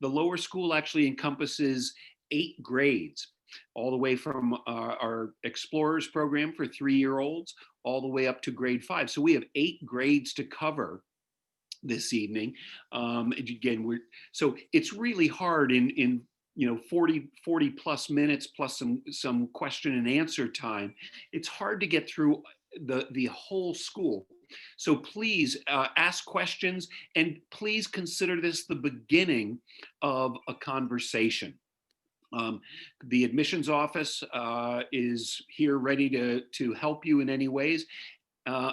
the lower school actually encompasses 8 grades, all the way from our Explorers program for 3-year-olds all the way up to grade 5. So we have 8 grades to cover this evening. Again, so it's really hard in 40 plus minutes plus some question and answer time. It's hard to get through the whole school. So please ask questions, and please consider this the beginning of a conversation. The admissions office is here ready to help you in any ways,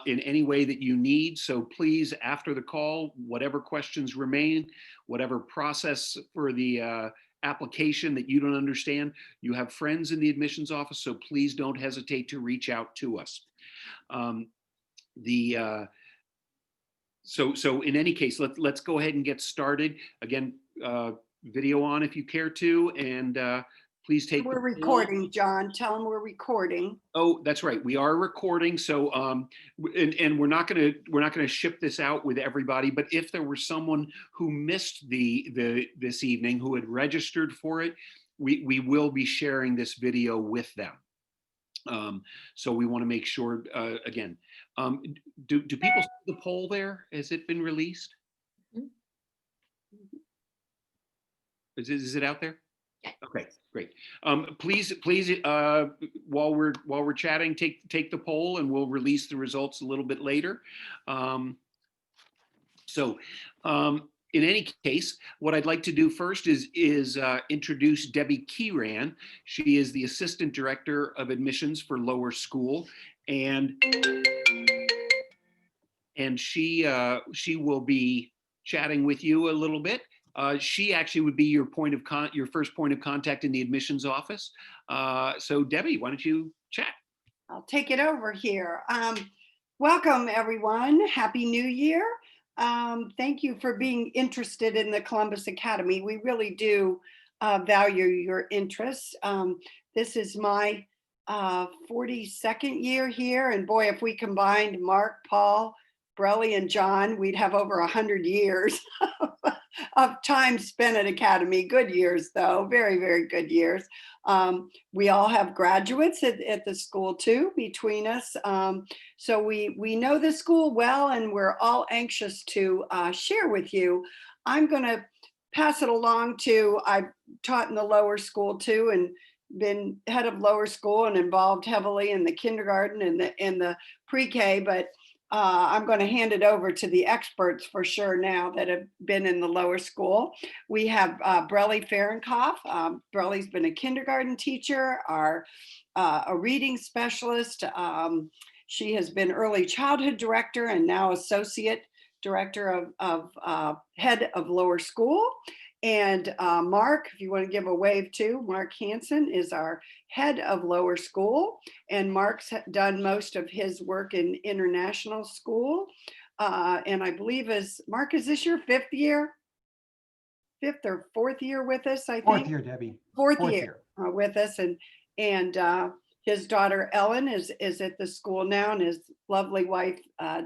in any way that you need. So please, after the call, whatever questions remain, whatever process for the application that you don't understand, you have friends in the admissions office, so please don't hesitate to reach out to us. So in any case, let's go ahead and get started. Again, video on if you care to, and please take. We're recording, John. Tell them we're recording. Oh, that's right. We are recording. So, and we're not gonna ship this out with everybody. But if there were someone who missed this evening who had registered for it, we will be sharing this video with them. So we want to make sure. Again, do people see the poll there? Has it been released? Is it out there? Okay, great. Please, while we're chatting, take the poll, and we'll release the results a little bit later. In any case, what I'd like to do first is introduce Debbie Kieran. She is the Assistant Director of Admissions for Lower School, and she will be chatting with you a little bit. She actually would be your first point of contact in the admissions office. So Debbie, why don't you chat? I'll take it over here. Welcome everyone. Happy New Year. Thank you for being interested in the Columbus Academy. We really do value your interests. This is my 42nd year here. And boy, if we combined Mark, Paul, Brelle, and John, we'd have over 100 years of time spent at Academy. Good years, though. Very, very good years. We all have graduates at the school, too, between us. So we know the school well, and we're all anxious to share with you. I'm going to pass it along to, I've taught in the lower school, too, and been head of lower school and involved heavily in the kindergarten and the pre-K, but I'm going to hand it over to the experts for sure now that have been in the lower school. We have Brelle Farrenkopf. Brelle's been a kindergarten teacher, a reading specialist. She has been early childhood director and now associate director of head of lower school. And Mark, if you want to give a wave too, Mark Hansen is our head of lower school. And Mark's done most of his work in international school. And I believe Mark, is this your fifth or fourth year with us, I think? Fourth year, Debbie. Fourth year with us. And his daughter Ellen is at the school now, and his lovely wife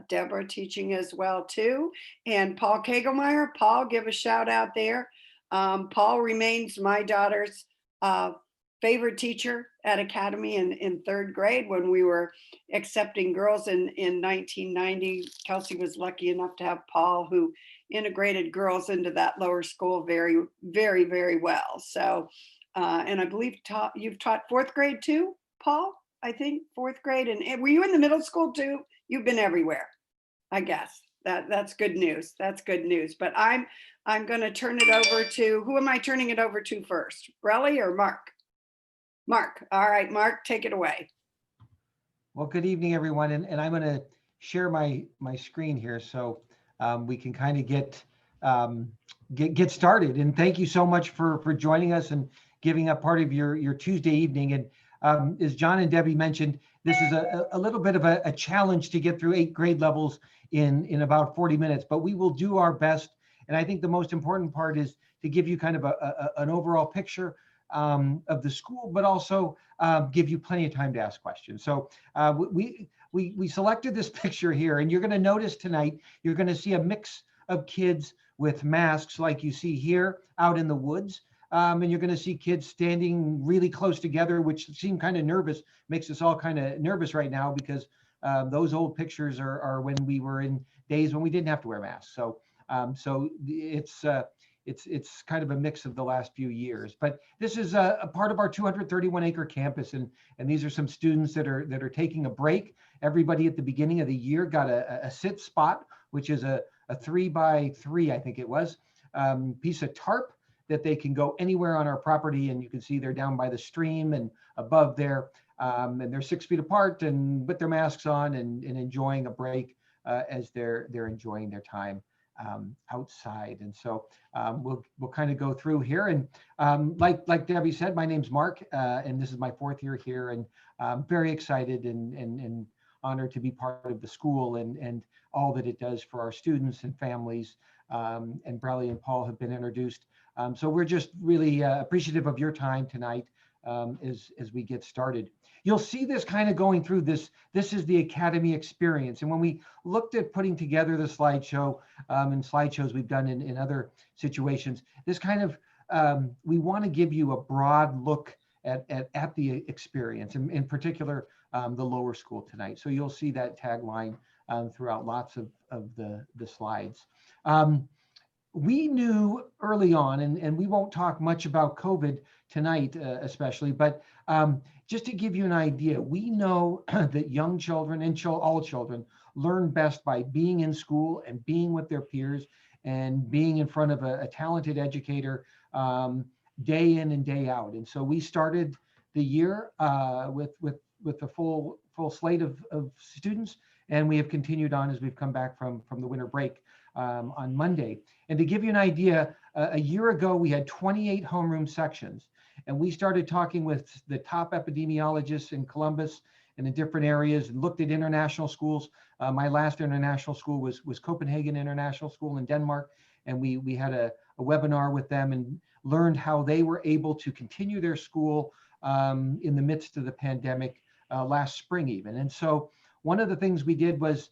Deborah teaching as well too. And Paul Kegelmayer. Paul, give a shout out there. Paul remains my daughter's favorite teacher at Academy in third grade when we were accepting girls in 1990. Kelsey was lucky enough to have Paul, who integrated girls into that lower school very, very, very well. So, and I believe you've taught fourth grade too, Paul, I think fourth grade. And were you in the middle school too? You've been everywhere, I guess. That's good news. That's good news. But I'm going to turn it over to, who am I turning it over to first? Brelle or Mark? Mark. All right, Mark, take it away. Well, good evening, everyone. And I'm going to share my screen here so we can kind of get started. And thank you so much for joining us and giving up part of your Tuesday evening. And as John and Debbie mentioned, this is a little bit of a challenge to get through 8 grade levels in about 40 minutes, but we will do our best. And I think the most important part is to give you kind of an overall picture of the school, but also give you plenty of time to ask questions. So we selected this picture here, and you're going to notice tonight, you're going to see a mix of kids with masks like you see here out in the woods. And you're going to see kids standing really close together, which seem kind of nervous, makes us all kind of nervous right now because those old pictures are when we were in days when we didn't have to wear masks. So it's kind of a mix of the last few years. But this is a part of our 231-acre campus, and these are some students that are taking a break. Everybody at the beginning of the year got a sit spot, which is a 3x3, I think it was, piece of tarp that they can go anywhere on our property. And you can see they're down by the stream and above there. And they're 6 feet apart and with their masks on and enjoying a break as they're enjoying their time outside. And so we'll kind of go through here. And like Debbie said, my name's Mark, and this is my 4th year here, and I'm very excited and honored to be part of the school and all that it does for our students and families. And Brelle and Paul have been introduced. So we're just really appreciative of your time tonight as we get started. You'll see this kind of going through this. This is the Academy experience. And when we looked at putting together the slideshow and slideshows we've done in other situations, this kind of, we want to give you a broad look at the experience, and in particular, the lower school tonight. So you'll see that tagline throughout lots of the slides. We knew early on, and we won't talk much about COVID tonight, especially, but just to give you an idea, we know that young children and all children learn best by being in school and being with their peers and being in front of a talented educator day in and day out. And so we started the year with a full slate of students, and we have continued on as we've come back from the winter break on Monday. And to give you an idea, a year ago, we had 28 homeroom sections, and we started talking with the top epidemiologists in Columbus and in different areas and looked at international schools. My last international school was Copenhagen International School in Denmark, and we had a webinar with them and learned how they were able to continue their school in the midst of the pandemic last spring even. And so one of the things we did was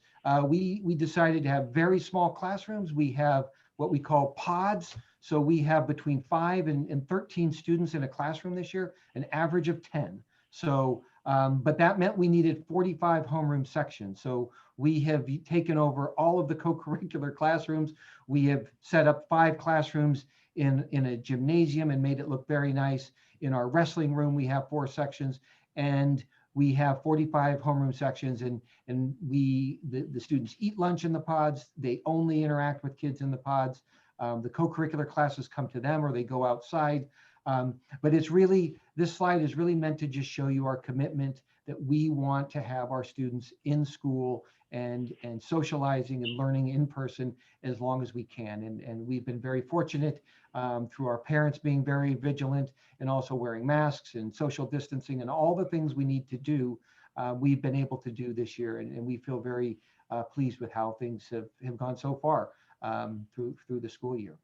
we decided to have very small classrooms. We have what we call pods. So we have between 5 and 13 students in a classroom this year, an average of 10. So, but that meant we needed 45 homeroom sections. So we have taken over all of the co-curricular classrooms. We have set up 5 classrooms in a gymnasium and made it look very nice. In our wrestling room, we have 4 sections, and we have 45 homeroom sections, and the students eat lunch in the pods. They only interact with kids in the pods. The co-curricular classes come to them or they go outside. But it's really, this slide is really meant to just show you our commitment that we want to have our students in school and socializing and learning in person as long as we can. And we've been very fortunate through our parents being very vigilant and also wearing masks and social distancing and all the things we need to do, we've been able to do this year. And we feel very pleased with how things have gone so far through the school year.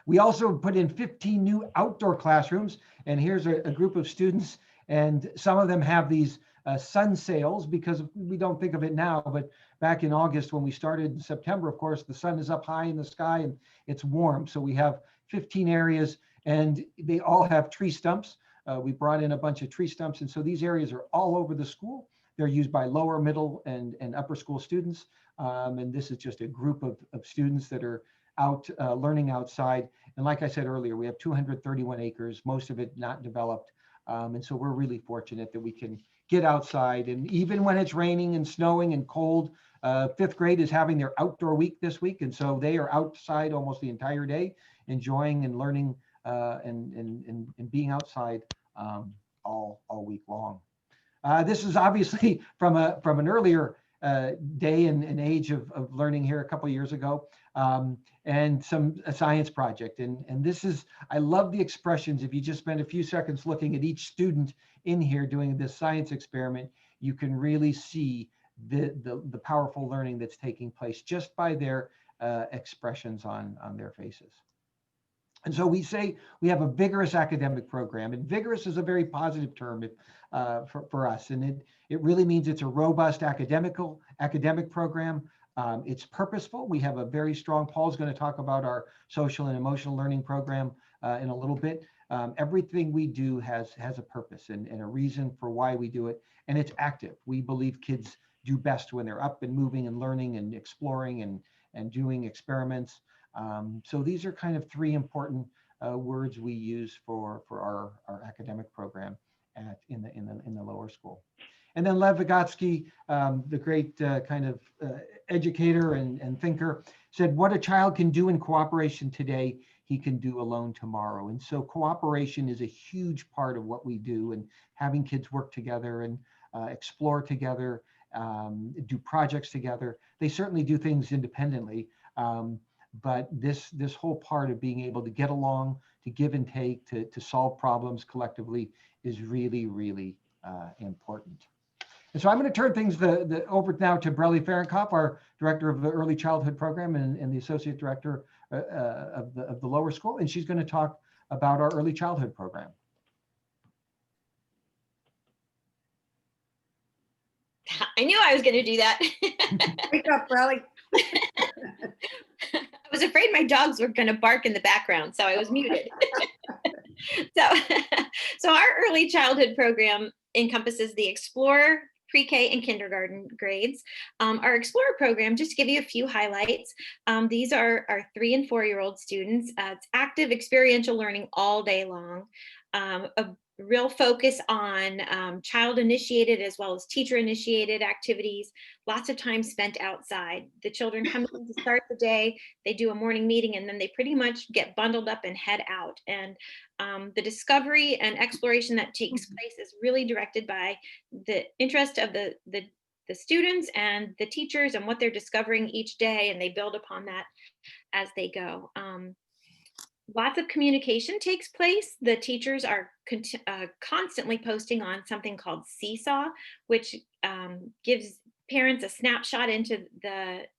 We also put in 15 new outdoor classrooms, and here's a group of students, and some of them have these sun sails, because we don't think of it now, but back in August when we started in September, of course, the sun is up high in the sky and it's warm. So we have 15 areas and they all have tree stumps. We brought in a bunch of tree stumps, and so these areas are all over the school. They're used by lower, middle, and upper school students. And this is just a group of students that are out learning outside. And like I said earlier, we have 231 acres, most of it not developed. And so we're really fortunate that we can get outside. And even when it's raining and snowing and cold, 5th grade is having their outdoor week this week. And so they are outside almost the entire day, enjoying and learning and being outside all week long. This is obviously from an earlier day and age of learning here a couple of years ago, and a science project. And this is, I love the expressions. If you just spend a few seconds looking at each student in here doing this science experiment, you can really see the powerful learning that's taking place just by their expressions on their faces. And so we say we have a vigorous academic program, and vigorous is a very positive term for us. And it really means it's a robust academic program. It's purposeful. We have a very strong, Paul's going to talk about our social and emotional learning program in a little bit. Everything we do has a purpose and a reason for why we do it. And it's active. We believe kids do best when they're up and moving and learning and exploring and doing experiments. So these are kind of three important words we use for our academic program in the lower school. And then Lev Vygotsky, the great kind of educator and thinker, said, what a child can do in cooperation today, he can do alone tomorrow. And so cooperation is a huge part of what we do, and having kids work together and explore together, do projects together. They certainly do things independently, but this whole part of being able to get along, to give and take, to solve problems collectively is really, really important. And so I'm going to turn things over now to Brelle Farrenkopf, our director of the early childhood program and the associate director of the lower school. And she's going to talk about our early childhood program. I knew I was going to do that. Wake up, Brelle. I was afraid my dogs were going to bark in the background, so I was muted. So our early childhood program encompasses the Explorer, pre-K, and kindergarten grades. Our Explorer program, just to give you a few highlights, these are our 3 and 4-year-old students. It's active experiential learning all day long. A real focus on child-initiated as well as teacher-initiated activities, lots of time spent outside. The children come in to start the day, they do a morning meeting, and then they pretty much get bundled up and head out. And the discovery and exploration that takes place is really directed by the interest of the students and the teachers and what they're discovering each day, and they build upon that as they go. Lots of communication takes place. The teachers are constantly posting on something called Seesaw, which gives parents a snapshot into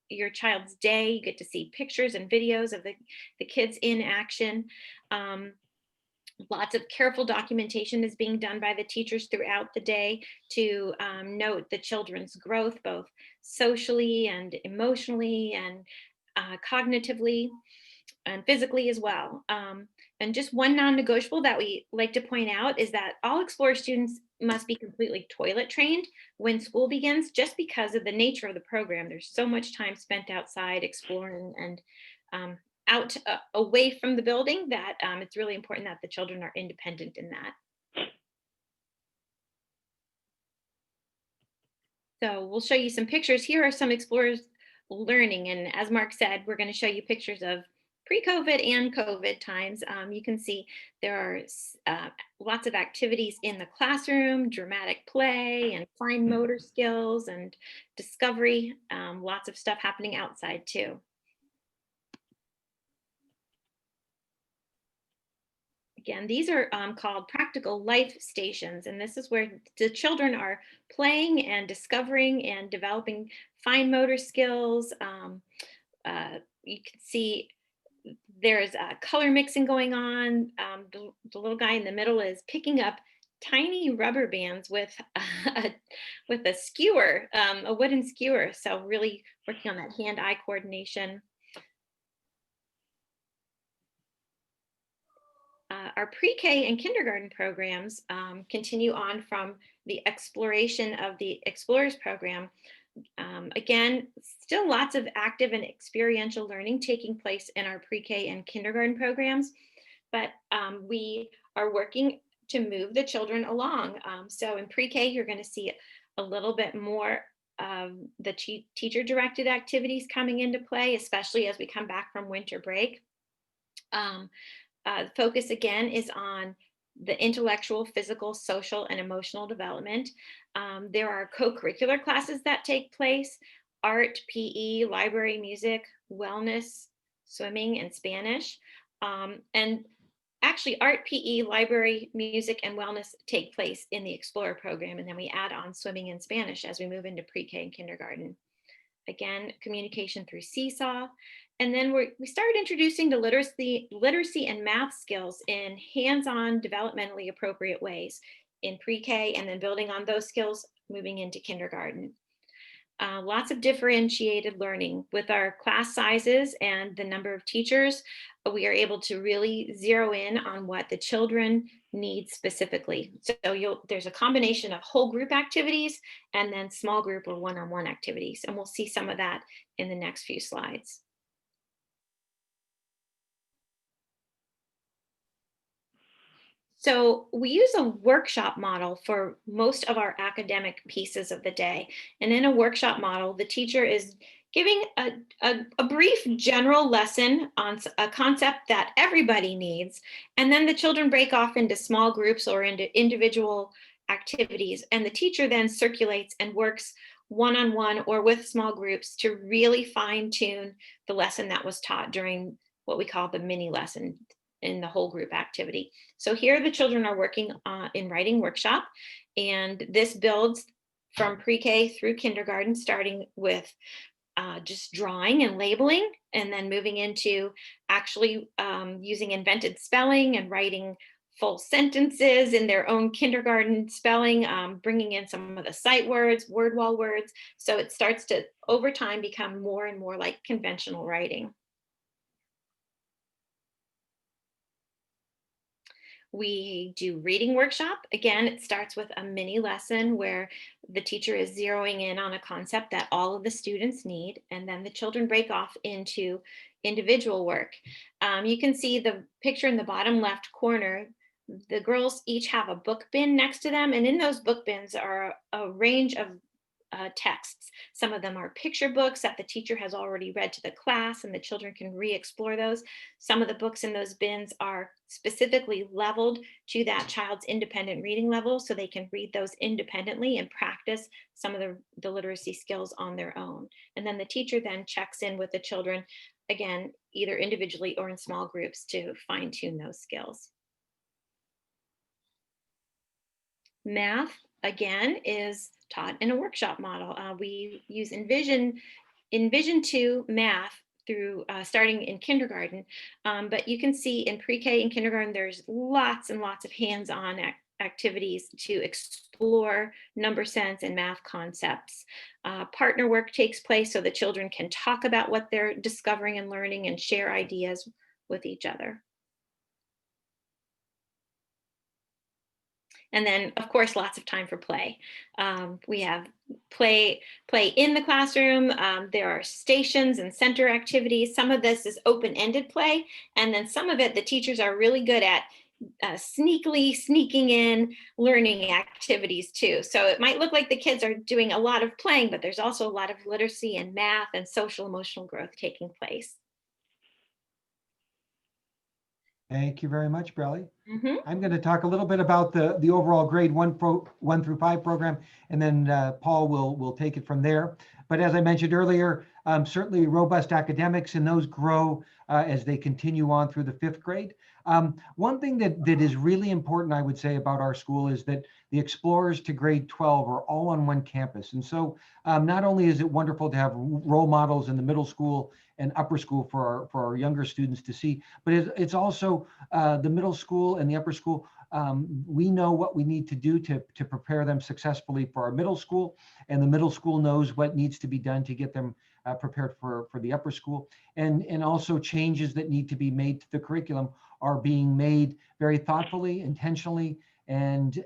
your child's day. You get to see pictures and videos of the kids in action. Lots of careful documentation is being done by the teachers throughout the day to note the children's growth, both socially and emotionally and cognitively and physically as well. And just one non-negotiable that we like to point out is that all Explorer students must be completely toilet trained when school begins, just because of the nature of the program. There's so much time spent outside exploring and out away from the building that it's really important that the children are independent in that. So we'll show you some pictures. Here are some Explorers learning. And as Mark said, we're going to show you pictures of pre-COVID and COVID times. You can see there are lots of activities in the classroom, dramatic play and fine motor skills and discovery, lots of stuff happening outside too. Again, these are called practical life stations, and this is where the children are playing and discovering and developing fine motor skills. You can see there's color mixing going on. The little guy in the middle is picking up tiny rubber bands with a skewer, a wooden skewer. So really working on that hand-eye coordination. Our pre-K and kindergarten programs continue on from the exploration of the Explorers program. Again, still lots of active and experiential learning taking place in our pre-K and kindergarten programs, but we are working to move the children along. So in pre-K, you're going to see a little bit more of the teacher-directed activities coming into play, especially as we come back from winter break. Focus again is on the intellectual, physical, social, and emotional development. There are co-curricular classes that take place: art, PE, library, music, wellness, swimming, and Spanish. And actually, art, PE, library, music, and wellness take place in the Explorer program, and then we add on swimming and Spanish as we move into pre-K and kindergarten. Again, communication through Seesaw. And then we started introducing the literacy and math skills in hands-on, developmentally appropriate ways in pre-K, and then building on those skills moving into kindergarten. lots of differentiated learning with our class sizes and the number of teachers. We are able to really zero in on what the children need specifically. So there's a combination of whole group activities and then small group or one-on-one activities. And we'll see some of that in the next few slides. So we use a workshop model for most of our academic pieces of the day. And in a workshop model, the teacher is giving a brief general lesson on a concept that everybody needs. And then the children break off into small groups or into individual activities. And the teacher then circulates and works one-on-one or with small groups to really fine tune the lesson that was taught during what we call the mini lesson in the whole group activity. So here the children are working in writing workshop, and this builds from pre-K through kindergarten, starting with just drawing and labeling, and then moving into actually using invented spelling and writing full sentences in their own kindergarten spelling, bringing in some of the sight words, word wall words. So it starts to, over time, become more and more like conventional writing. We do reading workshop. Again, it starts with a mini lesson where the teacher is zeroing in on a concept that all of the students need, and then the children break off into individual work. You can see the picture in the bottom left corner. The girls each have a book bin next to them, and in those book bins are a range of texts. Some of them are picture books that the teacher has already read to the class, and the children can re-explore those. Some of the books in those bins are specifically leveled to that child's independent reading level, so they can read those independently and practice some of the literacy skills on their own. And then the teacher then checks in with the children, again, either individually or in small groups, to fine tune those skills. Math, again, is taught in a workshop model. We use Envision 2 math through starting in kindergarten, but you can see in pre-K and kindergarten, there's lots and lots of hands-on activities to explore number sense and math concepts. Partner work takes place so the children can talk about what they're discovering and learning and share ideas with each other. And then, of course, lots of time for play. We have play in the classroom. There are stations and center activities. Some of this is open-ended play. And then some of it, the teachers are really good at sneakily sneaking in learning activities too. So it might look like the kids are doing a lot of playing, but there's also a lot of literacy and math and social emotional growth taking place. Thank you very much, Brelle. Mm-hmm. I'm going to talk a little bit about the overall grade 1 through 5 program, and then Paul will take it from there. But as I mentioned earlier, certainly robust academics, and those grow as they continue on through the 5th grade. One thing that is really important, I would say, about our school is that the Explorers to grade 12 are all on one campus. And so not only is it wonderful to have role models in the middle school and upper school for our younger students to see, but it's also the middle school and the upper school. We know what we need to do to prepare them successfully for our middle school, and the middle school knows what needs to be done to get them prepared for the upper school. And also changes that need to be made to the curriculum are being made very thoughtfully, intentionally, and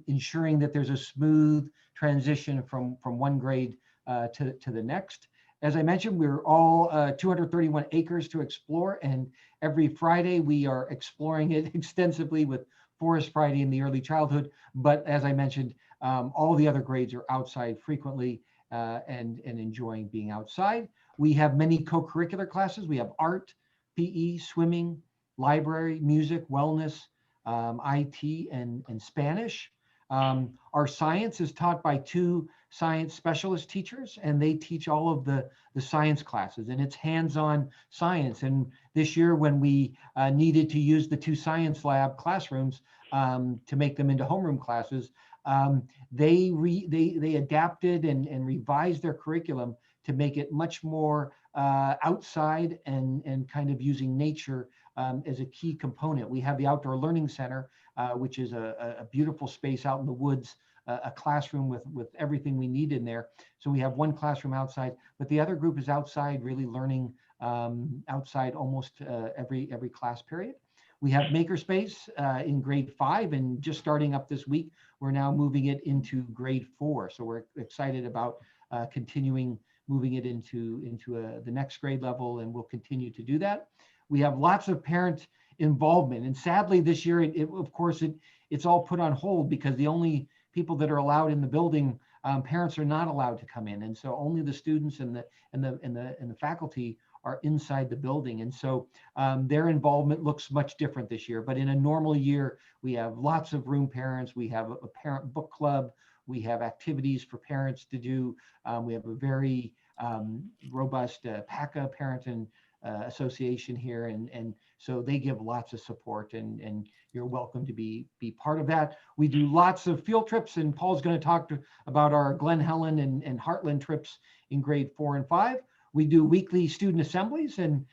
ensuring that there's a smooth transition from one grade to the next. As I mentioned, we're all 231 acres to explore, and every Friday we are exploring it extensively with Forest Friday in the early childhood. But as I mentioned, all the other grades are outside frequently and enjoying being outside. We have many co-curricular classes. We have art, PE, swimming, library, music, wellness, IT, and Spanish. Our science is taught by 2 science specialist teachers, and they teach all of the science classes, and it's hands-on science. And this year, when we needed to use the 2 science lab classrooms to make them into homeroom classes, they adapted and revised their curriculum to make it much more outside and kind of using nature as a key component. We have the Outdoor Learning Center, which is a beautiful space out in the woods a classroom with everything we need in there. So we have one classroom outside, but the other group is outside, really learning outside almost every class period. We have Makerspace in grade 5, and just starting up this week, we're now moving it into grade 4. So we're excited about continuing moving it into the next grade level, and we'll continue to do that. We have lots of parent involvement, and sadly this year, of course, it's all put on hold because the only people that are allowed in the building, parents are not allowed to come in, and so only the students and the faculty are inside the building. And so their involvement looks much different this year. But in a normal year, we have lots of room parents. We have a parent book club. We have activities for parents to do. We have a very robust PACA parent and association here. And so they give lots of support, and you're welcome to be part of that. We do lots of field trips, and Paul's going to talk about our Glen Helen and Heartland trips in grade 4 and 5. We do weekly student assemblies, and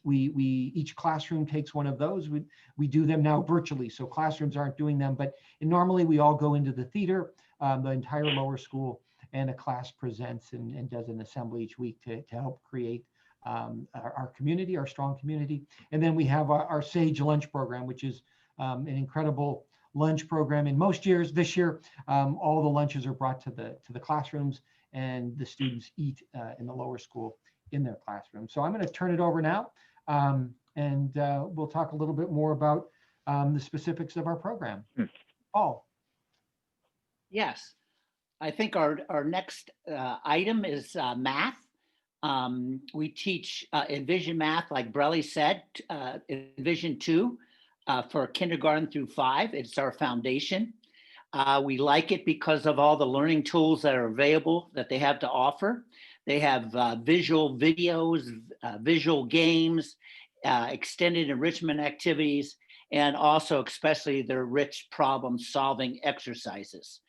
we each classroom takes one of those. We do them now virtually, so classrooms aren't doing them, but normally we all go into the theater, the entire lower school, and a class presents and does an assembly each week to help create our community, our strong community. And then we have our SAGE lunch program, which is an incredible lunch program. In most years, this year, all the lunches are brought to the classrooms, and the students eat in the lower school in their classroom. So I'm going to turn it over now, and we'll talk a little bit more about the specifics of our program. Paul. Yes, I think our next item is math. We teach Envision Math, like Brelle said, Envision 2 for kindergarten through 5. It's our foundation. We like it because of all the learning tools that are available that they have to offer. They have visual videos, visual games, extended enrichment activities, and also especially their rich problem-solving exercises.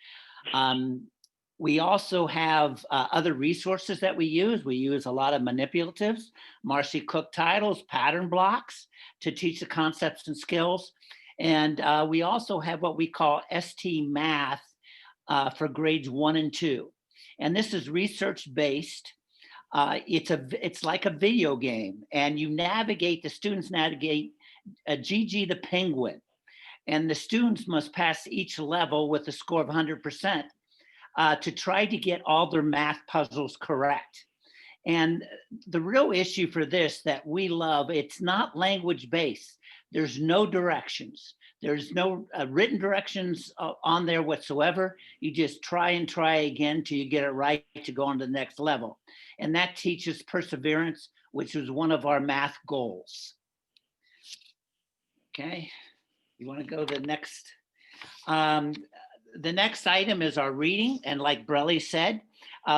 We also have other resources that we use. We use a lot of manipulatives, Marcy Cook titles, pattern blocks to teach the concepts and skills. And we also have what we call ST Math for grades 1 and 2. And this is research-based. It's like a video game, and the students navigate Gigi the Penguin. And the students must pass each level with a score of 100% to try to get all their math puzzles correct. And the real issue for this that we love, it's not language-based. There's no directions. There's no written directions on there whatsoever. You just try and try again till you get it right to go on to the next level. And that teaches perseverance, which was one of our math goals. Okay, you want to go to the next? The next item is our reading. And like Brelle said,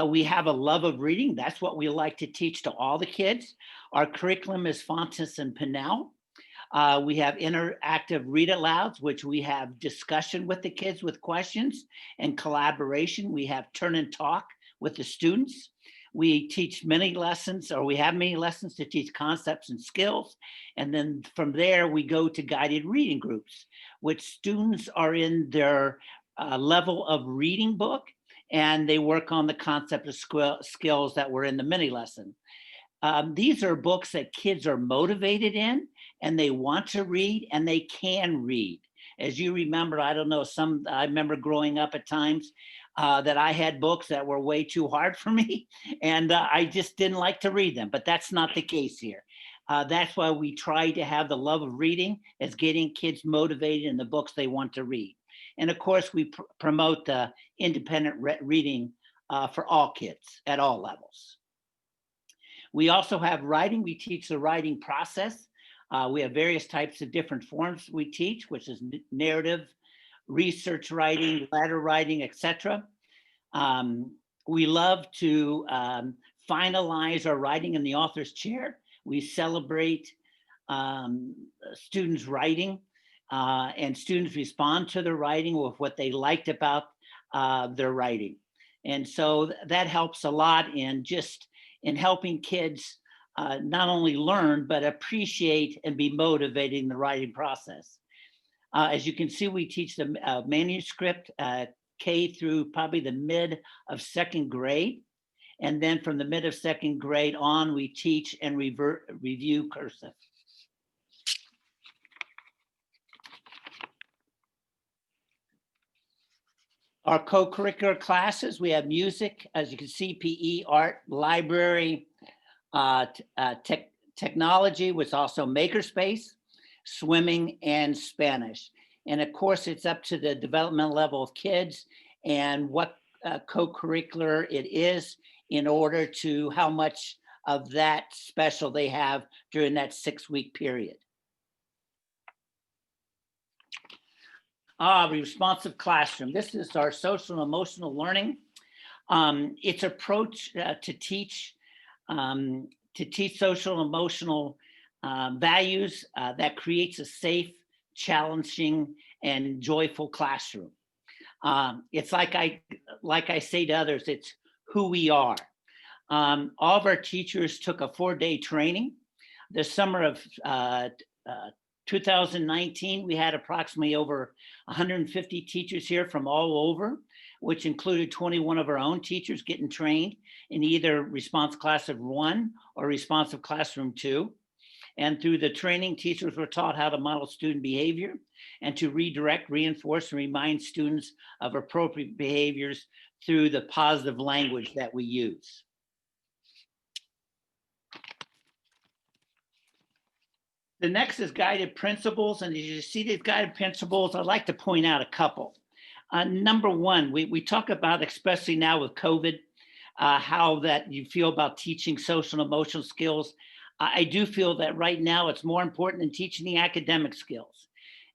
we have a love of reading. That's what we like to teach to all the kids. Our curriculum is Fontes and Pinnell. We have interactive read alouds, which we have discussion with the kids with questions and collaboration. We have turn and talk with the students. We teach many lessons, or we have many lessons to teach concepts and skills. And then from there, we go to guided reading groups, which students are in their level of reading book, and they work on the concept of skills that were in the mini lesson. These are books that kids are motivated in, and they want to read, and they can read. As you remember, I don't know, I remember growing up at times that I had books that were way too hard for me, and I just didn't like to read them, but that's not the case here. That's why we try to have the love of reading as getting kids motivated in the books they want to read. And of course, we promote the independent reading for all kids at all levels. We also have writing. We teach the writing process. We have various types of different forms we teach, which is narrative, research writing, letter writing, etc. We love to finalize our writing in the author's chair. We celebrate students' writing, and students respond to their writing with what they liked about their writing. And so that helps a lot in helping kids not only learn, but appreciate and be motivated in the writing process. As you can see, we teach the manuscript K through probably the mid of second grade. And then from the mid of second grade on, we teach and review cursive. Our co-curricular classes, we have music, as you can see, PE, art, library, technology, which is also makerspace, swimming, and Spanish. And of course, it's up to the developmental level of kids and what co-curricular it is in order to how much of that special they have during that 6-week period. Responsive classroom. This is our social and emotional learning. Its approach to teach social and emotional values that creates a safe, challenging, and joyful classroom. It's like I say to others, it's who we are. All of our teachers took a 4-day training. The summer of 2019, we had approximately over 150 teachers here from all over, which included 21 of our own teachers getting trained in either Responsive Classroom 1 or Responsive Classroom 2. And through the training, teachers were taught how to model student behavior and to redirect, reinforce, and remind students of appropriate behaviors through the positive language that we use. The next is guided principles. And as you see these guided principles, I'd like to point out a couple. Number one, we talk about, especially now with COVID, how that you feel about teaching social and emotional skills. I do feel that right now it's more important than teaching the academic skills.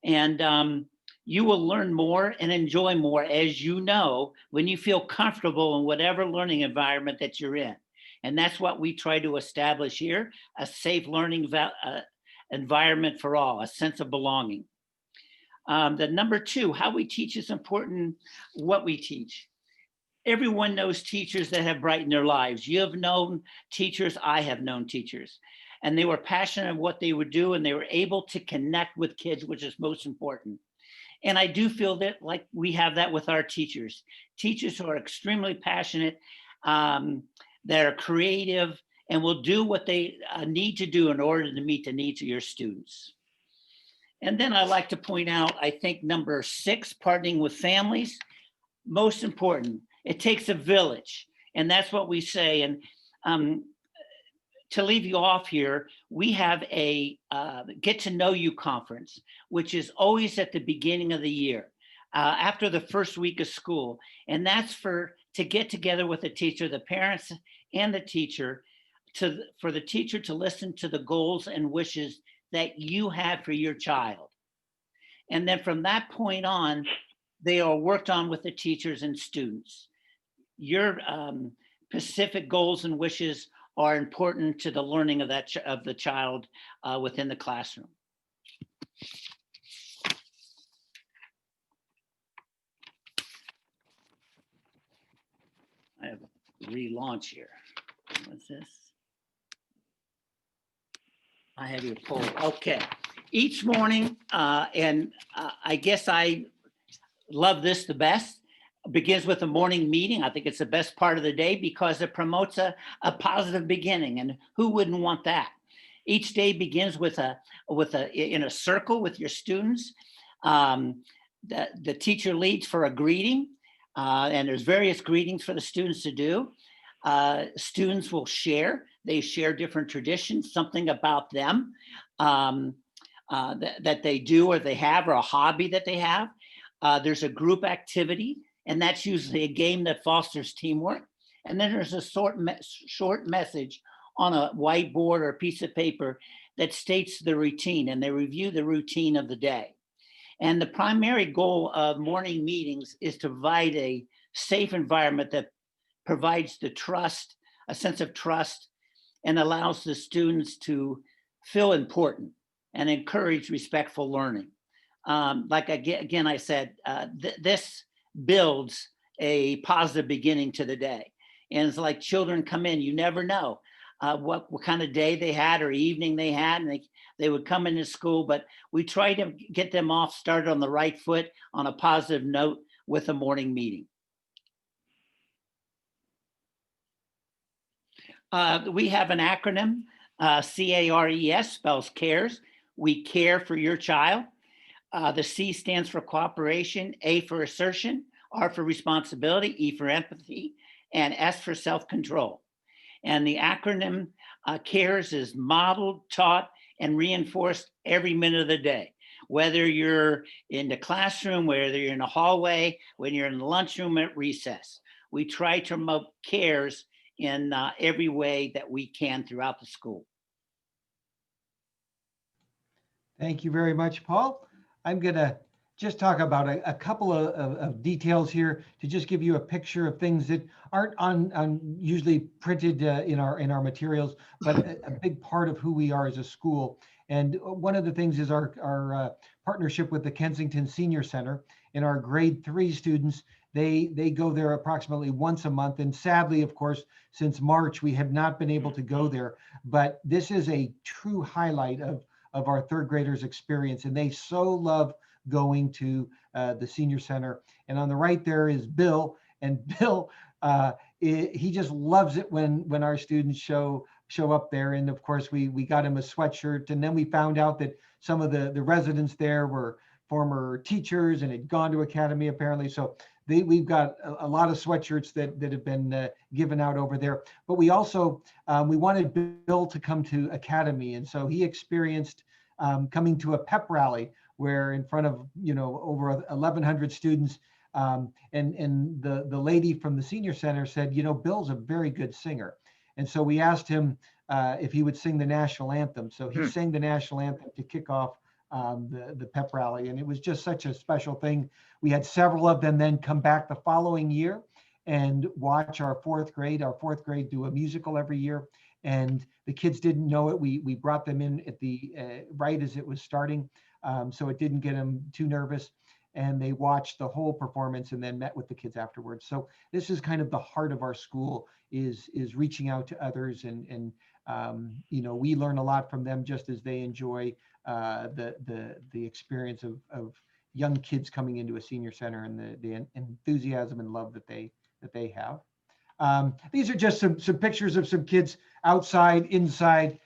And you will learn more and enjoy more, as you know, when you feel comfortable in whatever learning environment that you're in. And that's what we try to establish here, a safe learning environment for all, a sense of belonging. The number two, how we teach is important, what we teach. Everyone knows teachers that have brightened their lives. You have known teachers, I have known teachers, and they were passionate in what they would do, and they were able to connect with kids, which is most important. And I do feel that like we have that with our teachers. Teachers who are extremely passionate, that are creative, and will do what they need to do in order to meet the needs of your students. And then I like to point out, I think number 6, partnering with families, most important. It takes a village, and that's what we say. And to leave you off here, we have a get to know you conference, which is always at the beginning of the year, after the first week of school. And that's to get together with the teacher, the parents and the teacher, for the teacher to listen to the goals and wishes that you have for your child. And then from that point on, they are worked on with the teachers and students. Your specific goals and wishes are important to the learning of the child within the classroom. I have a relaunch here. What's this? I have your poll. Okay. Each morning, and I guess I love this the best, begins with a morning meeting. I think it's the best part of the day because it promotes a positive beginning, and who wouldn't want that? Each day begins in a circle with your students. The teacher leads for a greeting, and there's various greetings for the students to do. Students will share. They share different traditions, something about them that they do or they have, or a hobby that they have. There's a group activity, and that's usually a game that fosters teamwork. And then there's a short message on a whiteboard or a piece of paper that states the routine, and they review the routine of the day. And the primary goal of morning meetings is to provide a safe environment that provides a sense of trust, and allows the students to feel important and encourage respectful learning. Like again, I said, this builds a positive beginning to the day. And it's like children come in, you never know what kind of day they had or evening they had, and they would come into school, but we try to get them started on the right foot on a positive note with a morning meeting. We have an acronym, CARES, spells CARES. We care for your child. The C stands for cooperation, A for assertion, R for responsibility, E for empathy, and S for self-control. And the acronym CARES is modeled, taught, and reinforced every minute of the day. Whether you're in the classroom, whether you're in the hallway, when you're in the lunchroom at recess, we try to promote CARES in every way that we can throughout the school. Thank you very much, Paul. I'm going to just talk about a couple of details here to just give you a picture of things that aren't on usually printed in our materials, but a big part of who we are as a school. And one of the things is our partnership with the Kensington Senior Center. And our grade 3 students, they go there approximately once a month. And sadly, of course, since March, we have not been able to go there. But this is a true highlight of our third graders' experience. And they so love going to the Senior Center. And on the right there is Bill. And Bill, he just loves it when our students show up there. And of course, we got him a sweatshirt. And then we found out that some of the residents there were former teachers and had gone to Academy apparently. So we've got a lot of sweatshirts that have been given out over there. But we also, we wanted Bill to come to Academy. And so he experienced coming to a pep rally where in front of, over 1,100 students. And the lady from the Senior Center said, Bill's a very good singer. And so we asked him if he would sing the national anthem. So he sang the national anthem to kick off the pep rally. And it was just such a special thing. We had several of them then come back the following year and watch our fourth grade do a musical every year. And the kids didn't know it. We brought them in at the right as it was starting. So it didn't get them too nervous. And they watched the whole performance and then met with the kids afterwards. So this is kind of the heart of our school is reaching out to others. And we learn a lot from them just as they enjoy the experience of young kids coming into a senior center and the enthusiasm and love that they have. These are just some pictures of some kids outside, inside,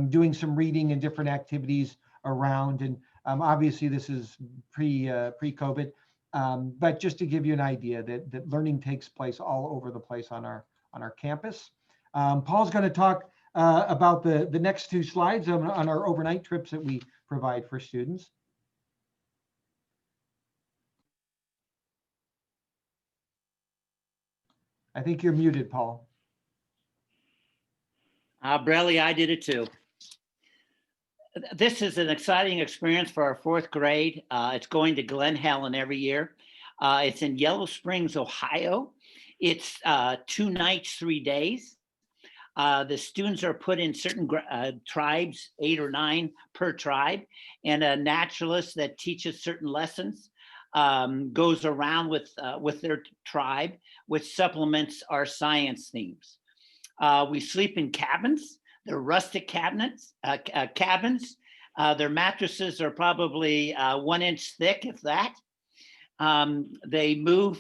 doing some reading and different activities around. And obviously this is pre-COVID, but just to give you an idea that learning takes place all over the place on our campus. Paul's going to talk about the next two slides on our overnight trips that we provide for students. I think you're muted, Paul. Brelle, I did it too. This is an exciting experience for our fourth grade. It's going to Glen Helen every year. It's in Yellow Springs, Ohio. It's 2 nights, 3 days. The students are put in certain tribes, 8 or 9 per tribe, and a naturalist that teaches certain lessons goes around with their tribe, which supplements our science themes. We sleep in cabins. They're rustic cabins. Their mattresses are probably 1 inch thick, if that. They move,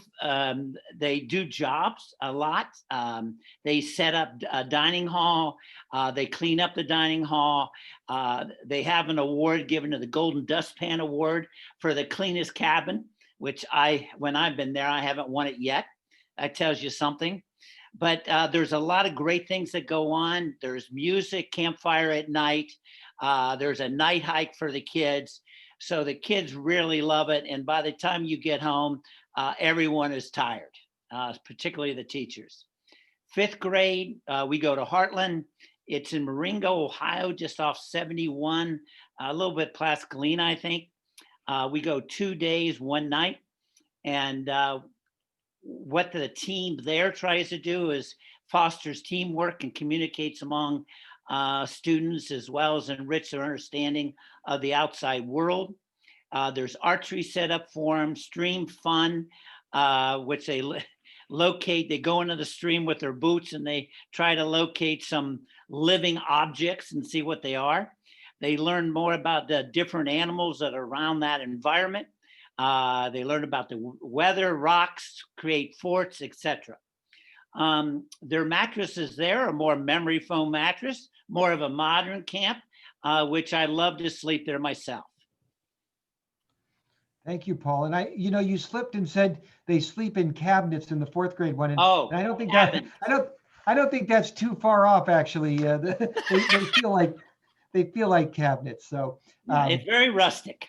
they do jobs a lot. They set up a dining hall. They clean up the dining hall. They have an award given to the Golden Dustpan Award for the cleanest cabin, which when I've been there, I haven't won it yet. That tells you something. But there's a lot of great things that go on. There's music, campfire at night. There's a night hike for the kids. So the kids really love it. And by the time you get home, everyone is tired, particularly the teachers. 5th grade, we go to Heartland. It's in Marengo, Ohio, just off 71, a little bit past Galena, I think. We go 2 days, 1 night. And what the team there tries to do is fosters teamwork and communicates among students, as well as enrich their understanding of the outside world. There's archery set up for them, stream fun, which they locate. They go into the stream with their boots and they try to locate some living objects and see what they are. They learn more about the different animals that are around that environment. They learn about the weather, rocks, create forts, etc. Their mattresses there are more memory foam mattress, more of a modern camp, which I love to sleep there myself. Thank you, Paul. And you slipped and said they sleep in cabinets in the fourth grade one. And I don't think cabins. I don't think that's too far off, actually. They feel like cabinets. So It's very rustic.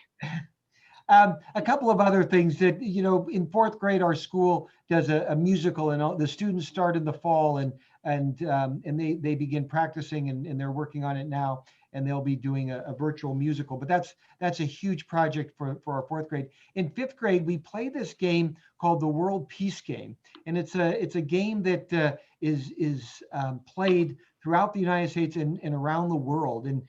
a couple of other things that, in fourth grade, our school does a musical, and all the students start in the fall, and they begin practicing, and they're working on it now, and they'll be doing a virtual musical. But that's a huge project for our fourth grade. In fifth grade, we play this game called the World Peace Game, and it's a game that is played throughout the United States and around the world. And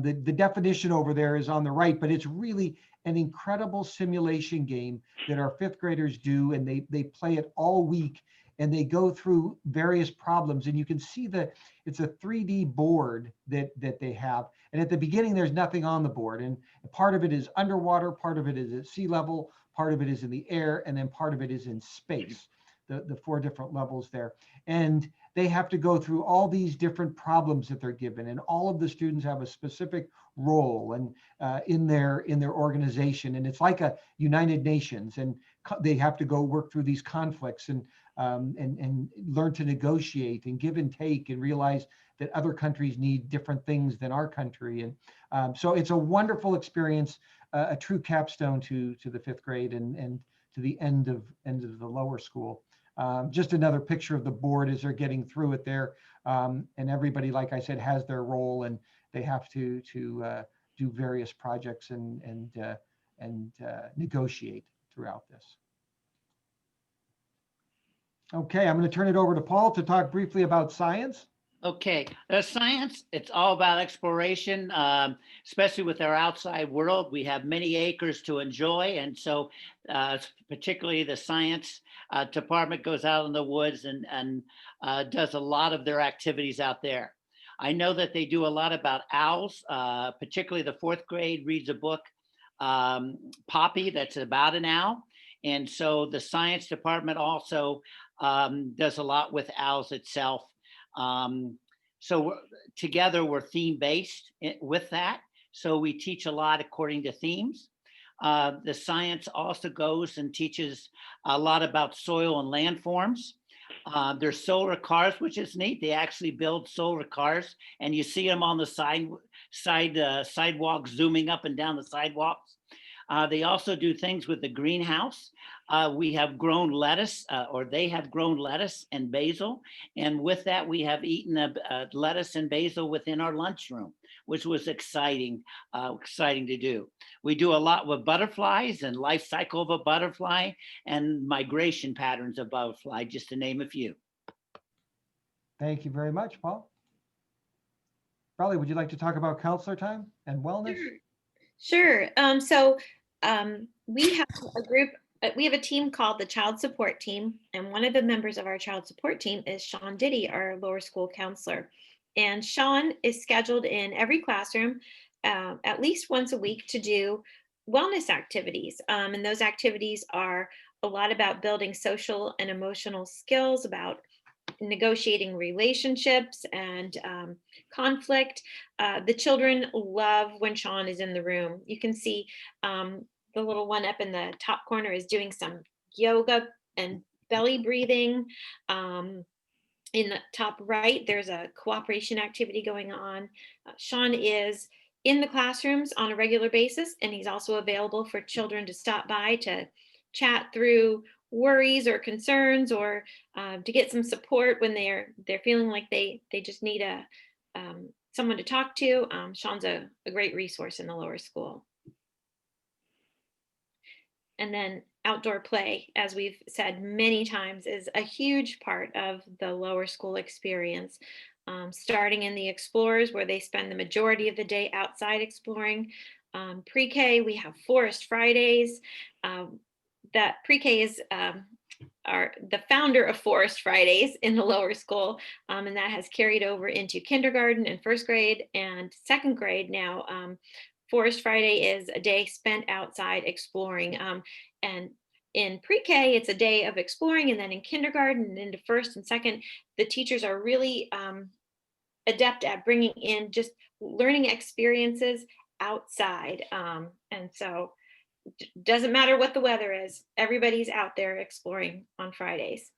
the definition over there is on the right, but it's really an incredible simulation game that our fifth graders do, and they play it all week, and they go through various problems. And you can see it's a 3D board that they have. And at the beginning, there's nothing on the board. And part of it is underwater, part of it is at sea level, part of it is in the air, and then part of it is in space, the 4 different levels there. And they have to go through all these different problems that they're given. And all of the students have a specific role and in their organization. And it's like a United Nations, and they have to go work through these conflicts and learn to negotiate and give and take, and realize that other countries need different things than our country. And so it's a wonderful experience, a true capstone to the fifth grade and to the end of the lower school. Just another picture of the board as they're getting through it there. And everybody, like I said, has their role, and they have to do various projects and negotiate throughout this. Okay, I'm going to turn it over to Paul to talk briefly about science. Okay, science, it's all about exploration, especially with our outside world. We have many acres to enjoy. And so particularly the science department goes out in the woods and does a lot of their activities out there. I know that they do a lot about owls, particularly the fourth grade reads a book, Poppy, that's about an owl. And so the science department also does a lot with owls itself. So together we're theme based with that. So we teach a lot according to themes. The science also goes and teaches a lot about soil and landforms. There's solar cars, which is neat. They actually build solar cars, and you see them on the sidewalks, zooming up and down the sidewalks. They also do things with the greenhouse. We have grown lettuce, or they have grown lettuce and basil. And with that, we have eaten lettuce and basil within our lunchroom, which was exciting to do. We do a lot with butterflies and life cycle of a butterfly and migration patterns of butterfly, just to name a few. Thank you very much, Paul. Brelle, would you like to talk about counselor time and wellness? Sure. We have a group. We have a team called the Child Support Team, and one of the members of our Child Support Team is Sean Diddy, our lower school counselor. And Sean is scheduled in every classroom at least once a week to do wellness activities. And those activities are a lot about building social and emotional skills, about negotiating relationships and conflict. The children love when Sean is in the room. You can see the little one up in the top corner is doing some yoga and belly breathing. In the top right, there's a cooperation activity going on. Sean is in the classrooms on a regular basis, and he's also available for children to stop by to chat through worries or concerns, or to get some support when they're feeling like they just need someone to talk to. Sean's a great resource in the lower school. And then outdoor play, as we've said many times, is a huge part of the lower school experience. Starting in the Explorers, where they spend the majority of the day outside exploring. Pre-K, we have Forest Fridays. That Pre-K is the founder of Forest Fridays in the lower school, and that has carried over into kindergarten and first grade and second grade now. Forest Friday is a day spent outside exploring. And in pre-K, it's a day of exploring, and then in kindergarten and into first and second, the teachers are really adept at bringing in just learning experiences outside. And so doesn't matter what the weather is, everybody's out there exploring on Fridays.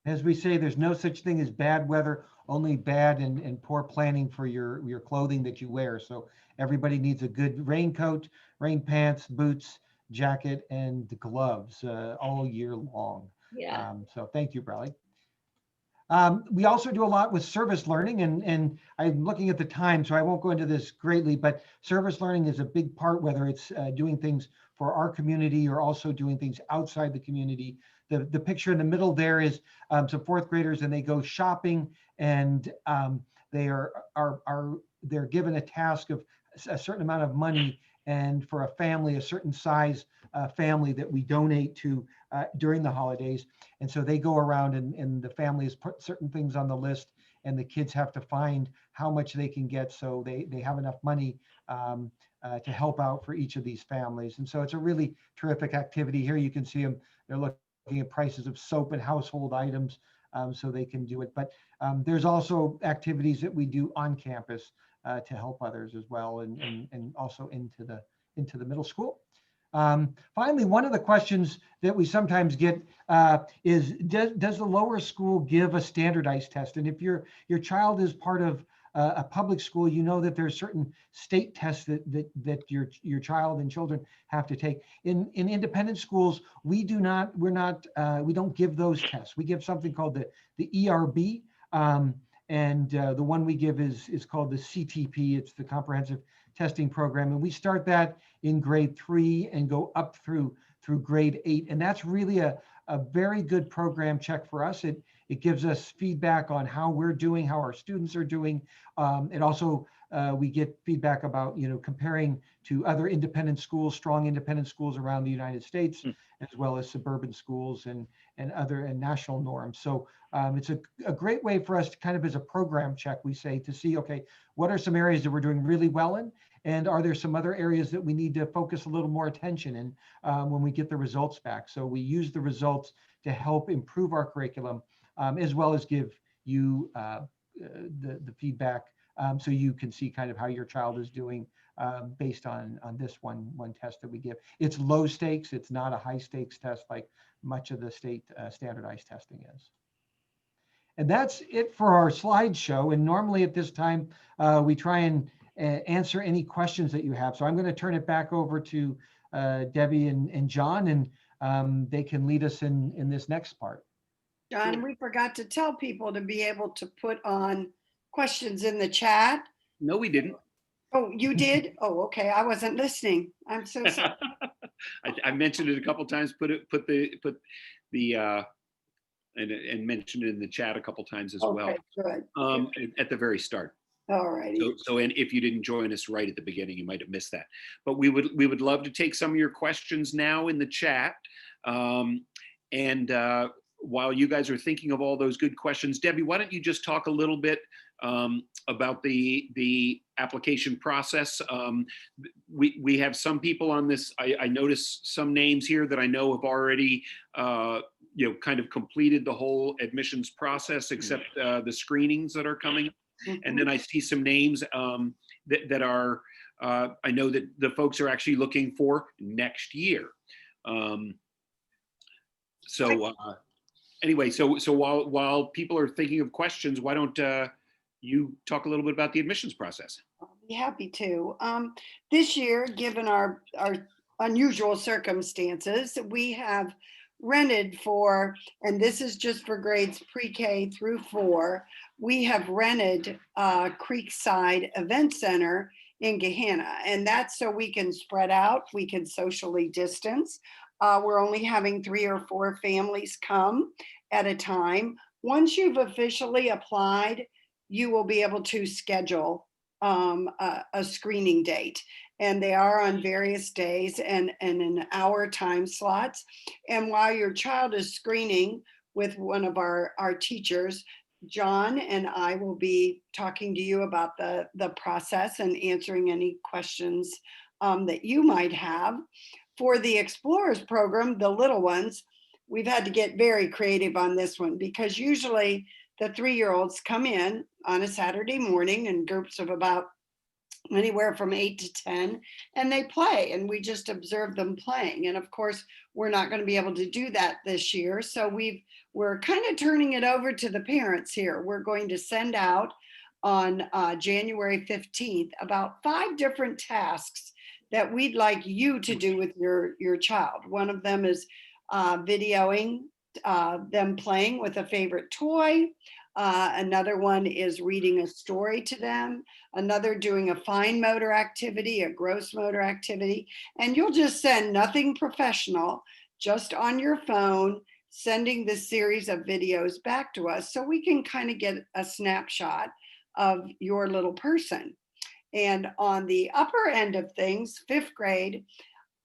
As we say, there's no such thing as bad weather, only bad and poor planning for your clothing that you wear. So everybody needs a good raincoat, rain pants, boots, jacket, and gloves all year long. Yeah. So thank you, Brelle. We also do a lot with service learning, and I'm looking at the time, so I won't go into this greatly, but service learning is a big part, whether it's doing things for our community or also doing things outside the community. The picture in the middle there is some fourth graders, and they go shopping, and they're given a task of a certain amount of money, and for a family, a certain size family that we donate to during the holidays. And so they go around and the families put certain things on the list, and the kids have to find how much they can get so they have enough money to help out for each of these families. And so it's a really terrific activity. Here you can see them, they're looking at prices of soap and household items so they can do it. But there's also activities that we do on campus to help others as well, and also into the middle school. Finally, one of the questions that we sometimes get is, does the lower school give a standardized test? And if your child is part of a public school, you know that there's certain state tests that your child and children have to take. In independent schools, we don't give those tests. We give something called the ERB. And the one we give is called the CTP. It's the Comprehensive Testing Program. And we start that in grade 3 and go up through grade 8. And that's really a very good program check for us. It gives us feedback on how we're doing, how our students are doing. It also, we get feedback about, comparing to other independent schools, strong independent schools around the United States, as well as suburban schools and national norms. So it's a great way for us to kind of, as a program check, we say, to see, okay, what are some areas that we're doing really well in? And are there some other areas that we need to focus a little more attention in when we get the results back? So we use the results to help improve our curriculum, as well as give you the feedback so you can see kind of how your child is doing based on this one test that we give. It's low stakes. It's not a high stakes test like much of the state standardized testing is. And that's it for our slideshow. And normally at this time, we try and answer any questions that you have. So I'm going to turn it back over to Debbie and John, and they can lead us in this next part. John, we forgot to tell people to be able to put on questions in the chat. No, we didn't. Oh, you did? Oh, okay. I wasn't listening. I'm so sorry. I mentioned it a couple times. Put the and mentioned it in the chat a couple times as well. Good. At the very start. All righty. So, and if you didn't join us right at the beginning, you might have missed that. But we would love to take some of your questions now in the chat. While you guys are thinking of all those good questions, Debbie, why don't you just talk a little bit about the application process? We have some people on this. I noticed some names here that I know have already kind of completed the whole admissions process, except the screenings that are coming. Mm-hmm. And then I see some names that are, I know that the folks are actually looking for next year. Anyway, so while people are thinking of questions, why don't you talk a little bit about the admissions process? I'll be happy to. This year, given our unusual circumstances, we have rented for, and this is just for grades pre-K through 4, we have rented Creekside Event Center in Gahanna, and that's so we can spread out, we can socially distance. We're only having 3 or 4 families come at a time. Once you've officially applied, you will be able to schedule a screening date. And they are on various days and in hour time slots. And while your child is screening with one of our teachers, John and I will be talking to you about the process and answering any questions that you might have. For the Explorers program, the little ones, we've had to get very creative on this one because usually the 3-year-olds come in on a Saturday morning in groups of about anywhere from 8 to 10, and they play, and we just observe them playing. And of course, we're not going to be able to do that this year. So we're kind of turning it over to the parents here. We're going to send out on January 15th about 5 different tasks that we'd like you to do with your child. One of them is videoing them playing with a favorite toy. Another one is reading a story to them. Another doing a fine motor activity, a gross motor activity. And you'll just send nothing professional, just on your phone, sending this series of videos back to us so we can kind of get a snapshot of your little person. And on the upper end of things, 5th grade,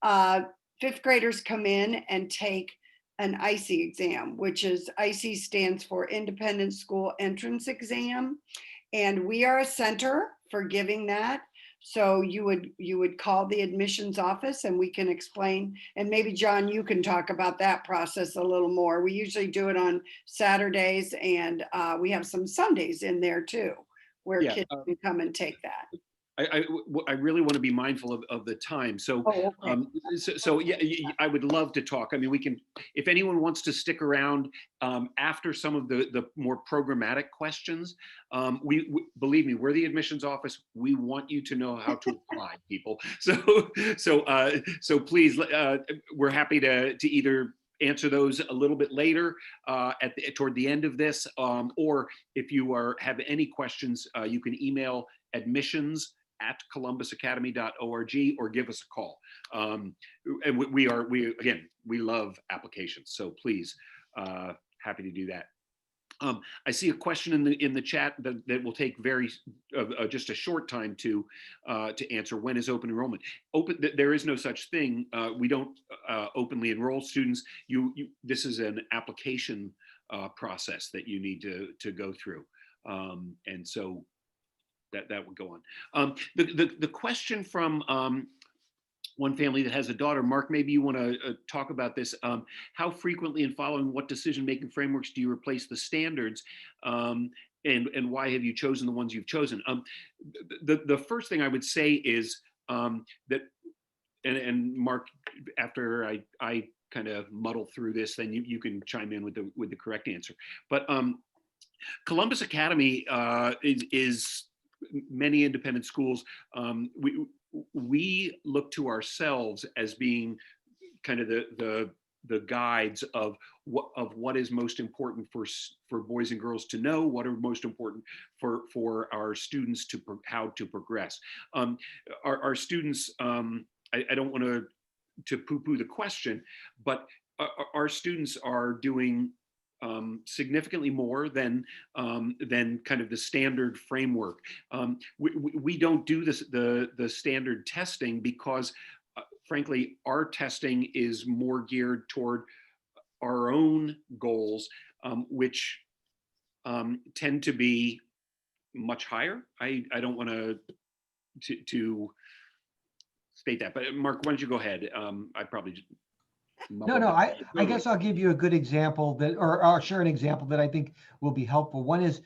5th graders come in and take an ICE exam, which is ICE stands for Independent School Entrance Exam. And we are a center for giving that. So you would call the admissions office and we can explain, and maybe John, you can talk about that process a little more. We usually do it on Saturdays, and we have some Sundays in there too, where kids can come and take that. I really want to be mindful of the time. So, okay. So yeah, I would love to talk. I mean, we can, if anyone wants to stick around after some of the more programmatic questions, we believe me, we're the admissions office. We want you to know how to apply, people. So please, we're happy to either answer those a little bit later toward the end of this, or if you have any questions, you can email admissions@columbusacademy.org or give us a call. And we love applications, so please, happy to do that. I see a question in the chat that will take just a short time to answer. When is open enrollment? There is no such thing. We don't openly enroll students. This is an application process that you need to go through, and so that would go on. The question from one family that has a daughter, Mark, maybe you want to talk about this. How frequently and following what decision-making frameworks do you replace the standards, and why have you chosen the ones you've chosen? The first thing I would say is that, and Mark, after I kind of muddle through this, then you can chime in with the correct answer. But Columbus Academy is many independent schools. We look to ourselves as being kind of the guides of what is most important for boys and girls to know, what are most important for our students how to progress. Our students, I don't want to poo-poo the question, but our students are doing significantly more than kind of the standard framework. We don't do the standard testing because, frankly, our testing is more geared toward our own goals, which tend to be much higher. I don't want to state that, but Mark, why don't you go ahead? I probably just No, I guess I'll give you a good example or I'll share an example that I think will be helpful. One is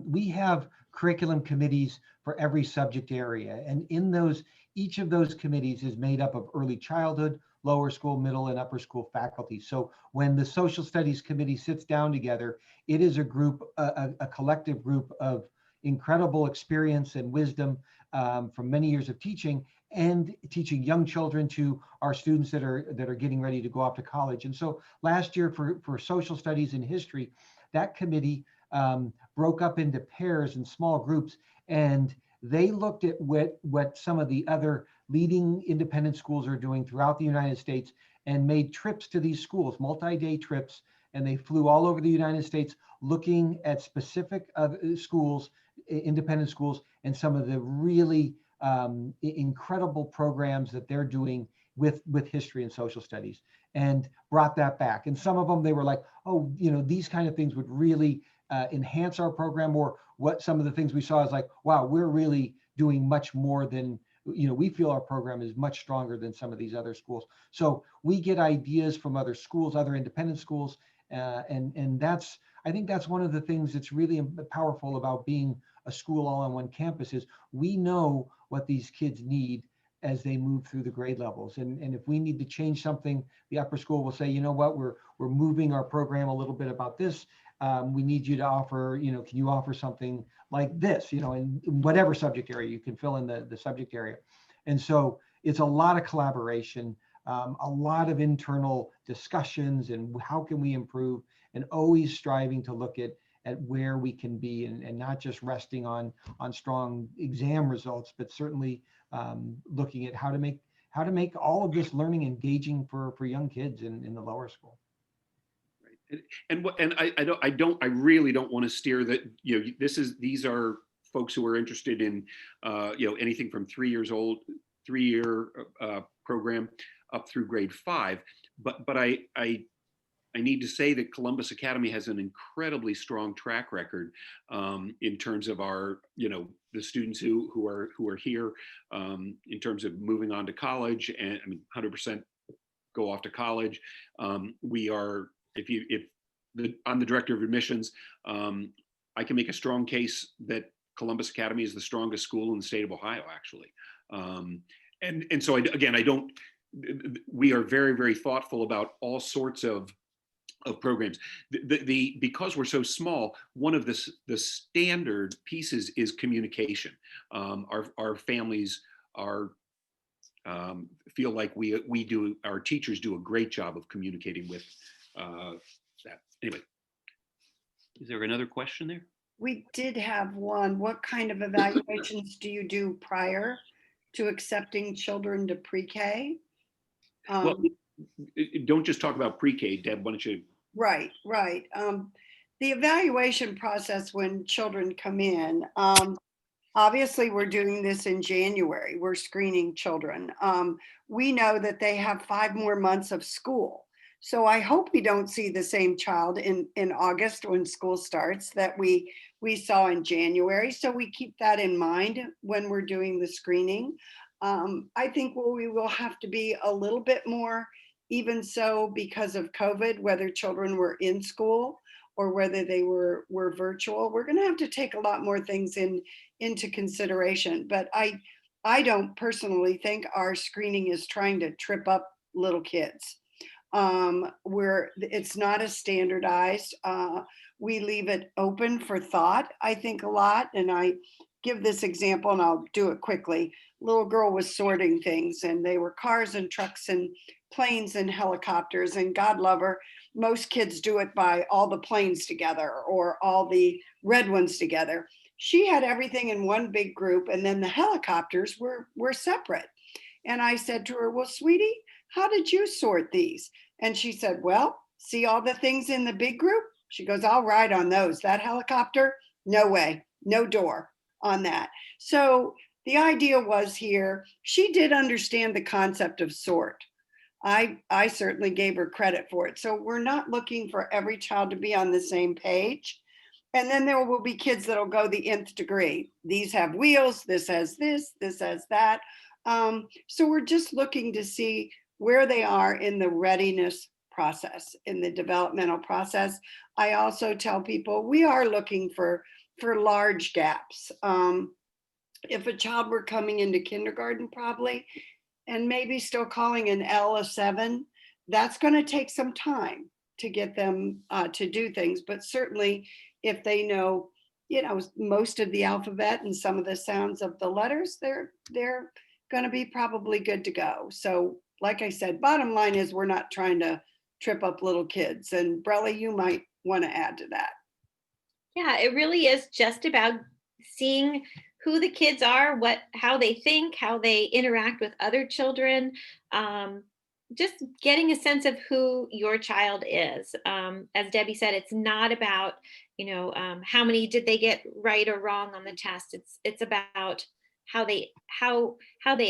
we have curriculum committees for every subject area. And in each of those committees is made up of early childhood, lower school, middle, and upper school faculty. So when the social studies committee sits down together, it is a group, a collective group of incredible experience and wisdom from many years of teaching, and teaching young children to our students that are getting ready to go off to college. And so last year for social studies and history, that committee broke up into pairs and small groups, and they looked at what some of the other leading independent schools are doing throughout the United States and made trips to these schools, multi-day trips, and they flew all over the United States looking at specific schools, independent schools, and some of the really incredible programs that they're doing with history and social studies, and brought that back. And some of them, they were like, oh, these kind of things would really enhance our program, or what some of the things we saw is like, wow, we're really doing much more than, we feel our program is much stronger than some of these other schools. So we get ideas from other schools, other independent schools, and I think that's one of the things that's really powerful about being a school all on one campus is we know what these kids need as they move through the grade levels. And if we need to change something, the upper school will say, you know what, we're moving our program a little bit about this. We need you to offer, can you offer something like this, in whatever subject area, you can fill in the subject area. And so it's a lot of collaboration, a lot of internal discussions and how can we improve, and always striving to look at where we can be, and not just resting on strong exam results, but certainly looking at how to make all of this learning engaging for young kids in the lower school. And I really don't want to steer that, these are folks who are interested in, anything from 3 years old, 3-year program up through grade 5. But I need to say that Columbus Academy has an incredibly strong track record in terms of our, the students who are here, in terms of moving on to college, and 100% go off to college. We are, I'm the director of admissions, I can make a strong case that Columbus Academy is the strongest school in the state of Ohio, actually. And so we are very, very thoughtful about all sorts of programs. Because we're so small, one of the standard pieces is communication. Our families feel like our teachers do a great job of communicating with that. Anyway, is there another question there? We did have one. What kind of evaluations do you do prior to accepting children to pre-K? Well, don't just talk about pre-K, Deb. Why don't you? Right. The evaluation process when children come in, obviously we're doing this in January. We're screening children. We know that they have 5 more months of school. So I hope we don't see the same child in August when school starts that we saw in January. So we keep that in mind when we're doing the screening. I think we will have to be a little bit more, even so because of COVID, whether children were in school or whether they were virtual. We're going to have to take a lot more things into consideration. But I don't personally think our screening is trying to trip up little kids. It's not as standardized. We leave it open for thought, I think, a lot. And I give this example, and I'll do it quickly. Little girl was sorting things, and they were cars and trucks and planes and helicopters, and God love her, most kids do it by all the planes together or all the red ones together. She had everything in one big group, and then the helicopters were separate. And I said to her, well, sweetie, how did you sort these? And she said, well, see all the things in the big group? She goes, I'll ride on those. That helicopter, no way, no door on that. So the idea was here, she did understand the concept of sort. I certainly gave her credit for it. So we're not looking for every child to be on the same page. And then there will be kids that'll go the nth degree. These have wheels, this has this has that. So we're just looking to see where they are in the readiness process, in the developmental process. I also tell people we are looking for large gaps. If a child were coming into kindergarten probably, and maybe still calling an L a 7, that's going to take some time to get them to do things. But certainly if they know, most of the alphabet and some of the sounds of the letters, they're going to be probably good to go. So like I said, bottom line is we're not trying to trip up little kids. And Brelle, you might want to add to that. Yeah, it really is just about seeing who the kids are, how they think, how they interact with other children, just getting a sense of who your child is. As Debbie said, it's not about, how many did they get right or wrong on the test. It's about how they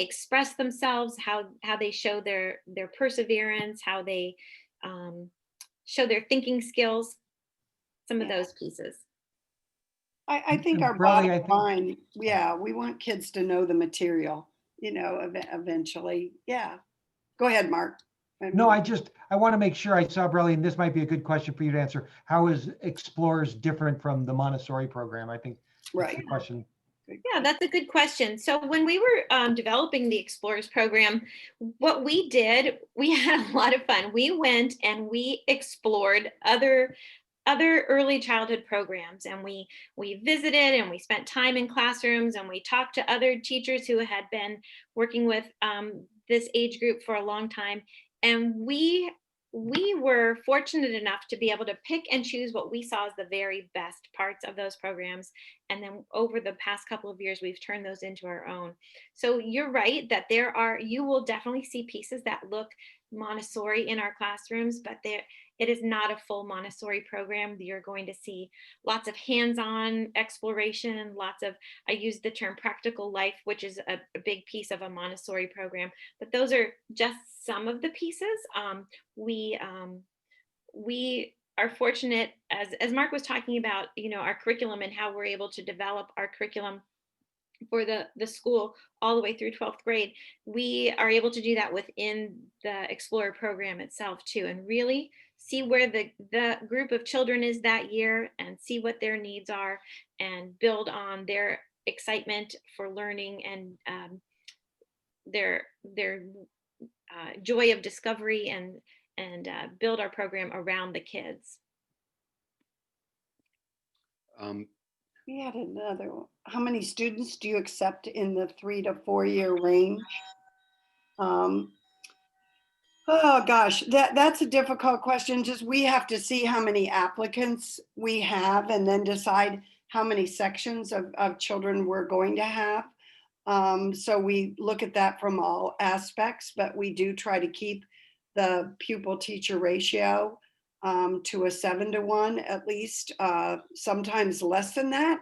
express themselves, how they show their perseverance, how they show their thinking skills, some of those pieces. I think And our Brelle, bottom I think, line, yeah, we want kids to know the material, eventually. Yeah. Go ahead, Mark. no, I want to make sure I saw Brelle, and this might be a good question for you to answer. How is Explorers different from the Montessori program? I think that's Right. the question. Yeah, that's a good question. So when we were developing the Explorers program, what we did, we had a lot of fun. We went and we explored other early childhood programs, and we visited and we spent time in classrooms, and we talked to other teachers who had been working with this age group for a long time. And we were fortunate enough to be able to pick and choose what we saw as the very best parts of those programs. And then over the past couple of years, we've turned those into our own. So you're right that you will definitely see pieces that look Montessori in our classrooms, but it is not a full Montessori program. You're going to see lots of hands-on exploration, I use the term practical life, which is a big piece of a Montessori program, but those are just some of the pieces. We are fortunate, as Mark was talking about, our curriculum and how we're able to develop our curriculum for the school all the way through 12th grade. We are able to do that within the Explorer program itself too, and really see where the group of children is that year and see what their needs are and build on their excitement for learning and their joy of discovery and build our program around the kids. We had another one. How many students do you accept in the 3 to 4 year range? Oh gosh, that's a difficult question. Just we have to see how many applicants we have and then decide how many sections of children we're going to have. So we look at that from all aspects, but we do try to keep the pupil teacher ratio to a 7-to-1 at least, sometimes less than that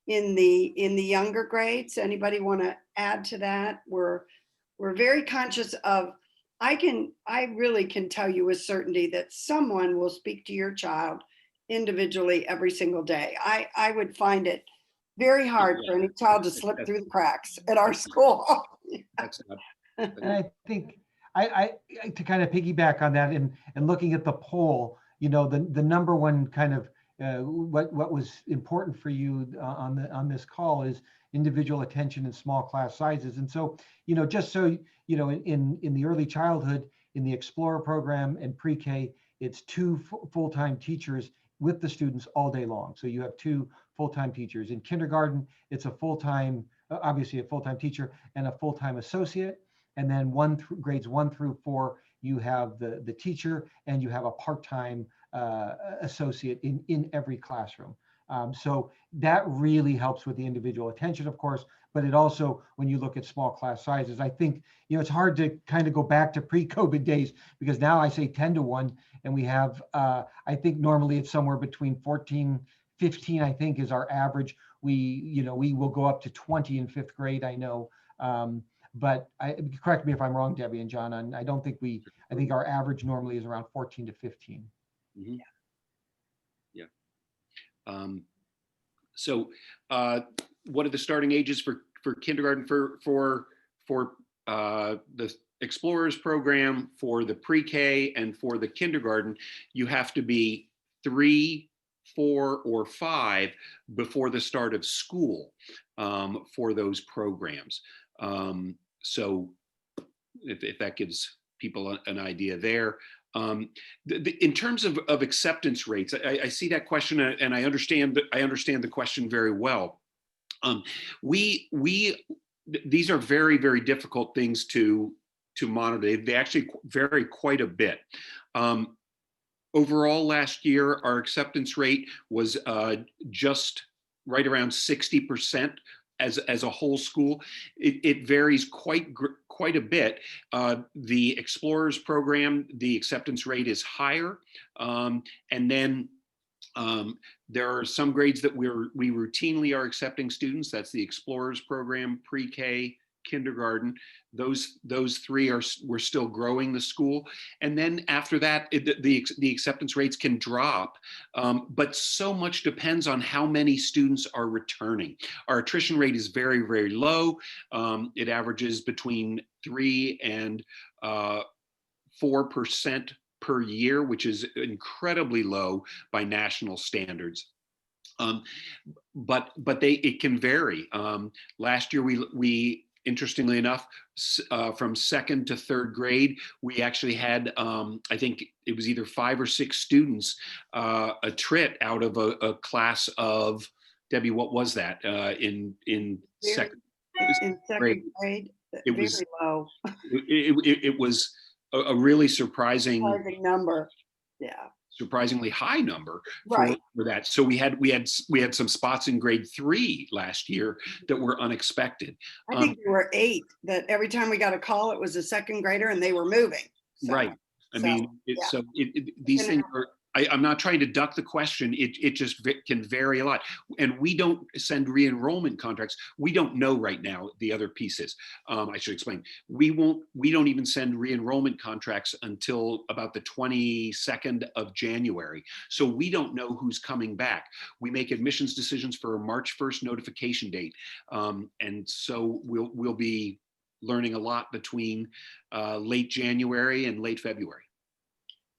in the younger grades. Anybody want to add to that? We're very conscious of, I really can tell you with certainty that someone will speak to your child individually every single day. I would find it very hard for any child to slip through the cracks at our school. That's not. And I think I to kind of piggyback on that and looking at the poll, the number one kind of what was important for you on this call is individual attention and small class sizes. And so, just so in the early childhood, in the Explorer program and pre-K, it's 2 full-time teachers with the students all day long. So you have 2 full-time teachers. In kindergarten, it's obviously a full-time teacher and a full-time associate. And then grades 1 through 4, you have the teacher and you have a part-time associate in every classroom. So that really helps with the individual attention, of course, but it also, when you look at small class sizes, I think, it's hard to kind of go back to pre-COVID days, because now I say 10-to-1 and we have, I think normally it's somewhere between 14, 15, I think is our average. We will go up to 20 in 5th grade, I know. But correct me if I'm wrong, Debbie and John, I don't think I think our average normally is around 14 to 15. Mm-hmm. Yeah. So what are the starting ages for kindergarten for the Explorers program, for the pre-K and for the kindergarten? You have to be 3, 4, or 5 before the start of school for those programs. So if that gives people an idea there. In terms of acceptance rates, I see that question and I understand the question very well. These are very, very difficult things to monitor. They actually vary quite a bit. Overall, last year, our acceptance rate was just right around 60% as a whole school. It varies quite a bit. The Explorers program, the acceptance rate is higher. And then there are some grades that we routinely are accepting students. That's the Explorers program, pre-K, kindergarten. Those three we're still growing the school, and then after that, the acceptance rates can drop. But so much depends on how many students are returning. Our attrition rate is very, very low. It averages between 3 and 4% per year, which is incredibly low by national standards. But it can vary. Last year we interestingly enough, from second to third grade, we actually had I think it was either 5 or 6 students attrit out of a class of, Debbie, what was that in second grade? Grade, It very was low. It was a really surprising Number. Yeah. surprisingly high number Right. for that. So we had some spots in grade 3 last year that were unexpected. I think there were 8 that every time we got a call, it was a second grader and they were moving. So, Right. I so, mean, yeah. these things are, I'm not trying to duck the question. It just can vary a lot. And we don't send re-enrollment contracts. We don't know right now the other pieces. I should explain. We don't even send re-enrollment contracts until about the 22nd of January. So we don't know who's coming back. We make admissions decisions for a March 1st notification date. And so we'll be learning a lot between late January and late February.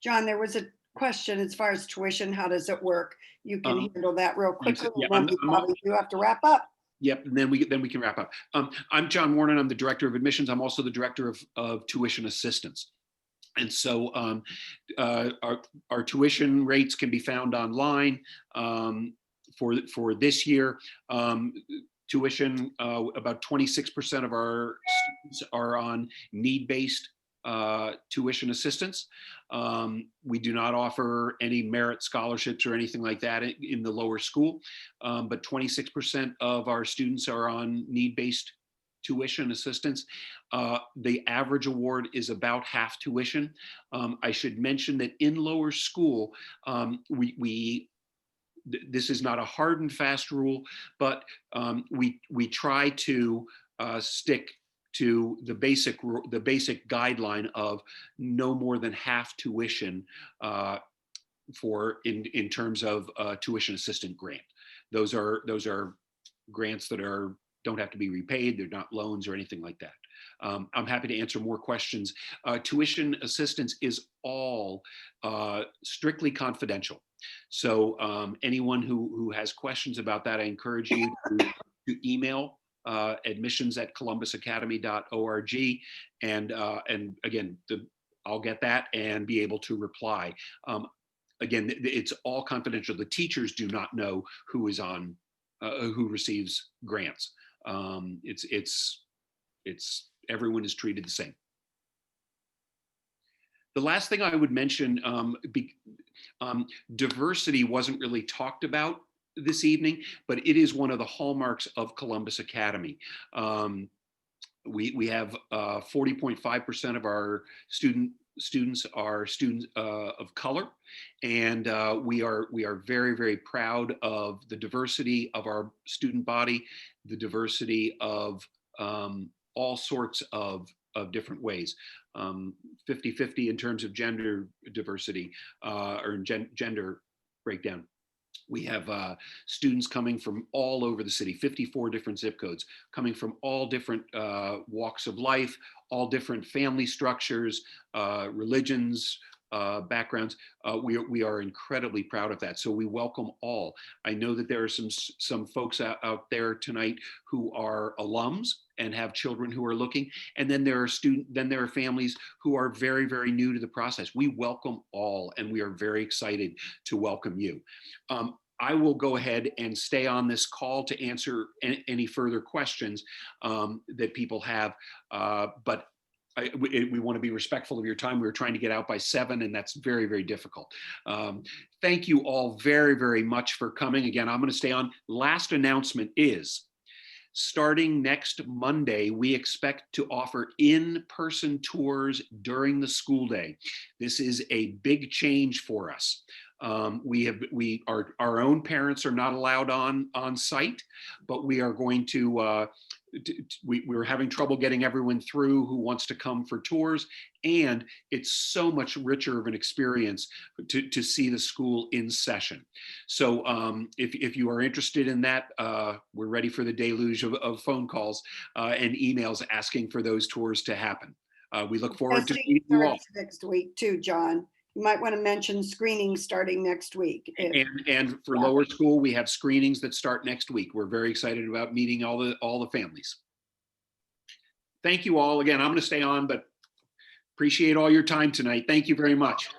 John, there was a question as far as tuition. How does it work? You can handle that real quickly. Yeah, and then we probably do have to wrap up. Yep, and then we can wrap up. I'm John Warren. I'm the director of admissions. I'm also the director of tuition assistance. And so our tuition rates can be found online for this year. Tuition, about 26% of our students are on need-based tuition assistance. We do not offer any merit scholarships or anything like that in the lower school, but 26% of our students are on need-based tuition assistance. The average award is about half tuition. I should mention that in lower school, this is not a hard and fast rule, but we try to stick to the basic guideline of no more than half tuition in terms of tuition assistant grant. Those are grants that don't have to be repaid. They're not loans or anything like that. I'm happy to answer more questions. Tuition assistance is all strictly confidential. So anyone who has questions about that, I encourage you to email admissions@columbusacademy.org, and again, I'll get that and be able to reply. Again, it's all confidential. The teachers do not know who is on who receives grants. It's everyone is treated the same. The last thing I would mention, diversity wasn't really talked about this evening, but it is one of the hallmarks of Columbus Academy. We have 40.5% of our students are students of color, and we are very, very proud of the diversity of our student body, the diversity of all sorts of different ways. 50-50 in terms of gender diversity or gender breakdown. We have students coming from all over the city, 54 different zip codes, coming from all different walks of life, all different family structures, religions, backgrounds. We are incredibly proud of that. So we welcome all. I know that there are some folks out there tonight who are alums and have children who are looking, and then there are families who are very, very new to the process. We welcome all, and we are very excited to welcome you. I will go ahead and stay on this call to answer any further questions that people have, but we want to be respectful of your time. We were trying to get out by 7, and that's very, very difficult. Thank you all very, very much for coming. Again, I'm going to stay on. Last announcement is, starting next Monday, we expect to offer in-person tours during the school day. This is a big change for us. Our own parents are not allowed on site, but we are going to, we're having trouble getting everyone through who wants to come for tours. And it's so much richer of an experience to see the school in session. So if you are interested in that, we're ready for the deluge of phone calls and emails asking for those tours to happen. We look forward to Testing meeting you all. starts next week too, John. You might want to mention screening starting next week. And for Yeah. lower school, we have screenings that start next week. We're very excited about meeting all the families. Thank you all. Again, I'm going to stay on, but appreciate all your time tonight. Thank you very much.